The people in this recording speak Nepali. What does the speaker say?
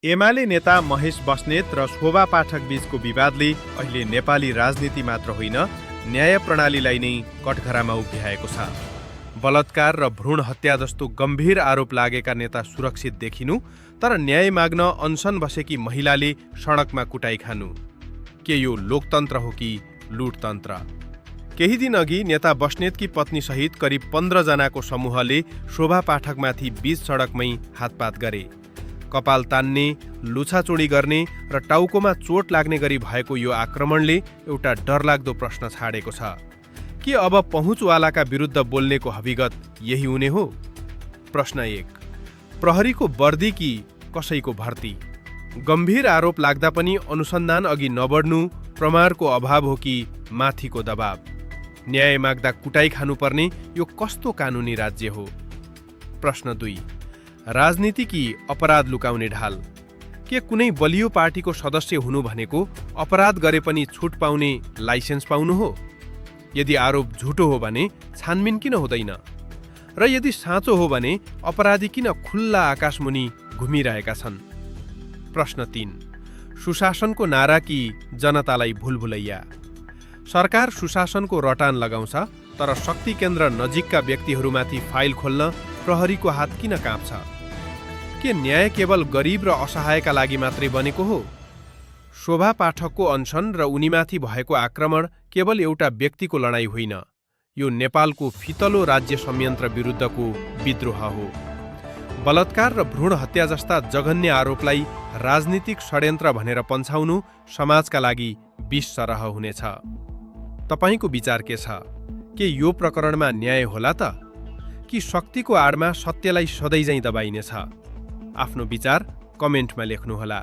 एमाले नेता महेश बस्नेत र शोभा पाठक बीचको विवादले अहिले नेपाली राजनीति मात्र होइन, न्याय प्रणालीलाई नै कठघरामा उभ्याएको छ। बलात्कार र भ्रूण हत्या जस्तो गम्भीर आरोप लागेका नेता सुरक्षित देखिनु, तर न्याय माग्न अनसन बसेकी महिलाले सडकमा कुटाई खानु। के यो लोकतन्त्र हो कि लुटतन्त्र? केही दिन अघि नेता बस्नेतकी पत्नीसहित करिब 15 जनाको समूहले शोभा पाठकमाथि बीच सडकमै हातपात गरे। कपाल तान्ने, लुछाचुडी गर्ने र टाउकोमा चोट लाग्ने गरी भएको यो आक्रमणले एउटा डरलाग्दो प्रश्न छाडेको छ। के अब पहुँचवालाका विरुद्ध बोल्नेको हविगत यही हुने हो? प्रश्न 1, प्रहरीको वर्दी कि कसैको भर्ती? गम्भीर आरोप लाग्दा पनि अनुसन्धान अघि नबढ्नु प्रमाणको अभाव हो कि माथिको दबाव? न्याय माग्दा कुटाई खानुपर्ने यो कस्तो कानुनी राज्य हो? प्रश्न 2, राजनीति कि अपराध लुकाउने ढाल? के कुनै बलियो पार्टीको सदस्य हुनु भनेको अपराध गरे पनि छुट पाउने लाइसेन्स पाउनु हो? यदि आरोप झुटो हो भने छानबिन किन हुँदैन? र यदि साँचो हो भने अपराधी किन खुल्ला आकाशमुनि घुमिरहेका छन्? प्रश्न 3, सुशासनको नारा कि जनतालाई भुलभुलैया? सरकार सुशासनको रटान लगाउँछ, तर शक्ति केन्द्र नजिकका व्यक्तिहरूमाथि फाइल खोल्न प्रहरीको हात किन काँप्छ? के न्याय केवल गरिब र असहायका लागि मात्रै बनेको हो? शोभा पाठकको अनसन र उनीमाथि भएको आक्रमण केवल एउटा व्यक्तिको लडाईँ होइन, यो नेपालको फितलो राज्य संयन्त्र विरुद्धको विद्रोह हो। बलात्कार र भ्रूण हत्या जस्ता जघन्य आरोपलाई राजनीतिक षड्यन्त्र भनेर पन्छाउनु समाजका लागि विष सरह हुनेछ। तपाईको विचार के छ? के यो प्रकरणमा न्याय होला त? कि शक्तिको आडमा सत्यलाई सधैँझै दबाइनेछ? आफ्नो विचार कमेन्टमा लेख्नुहोला।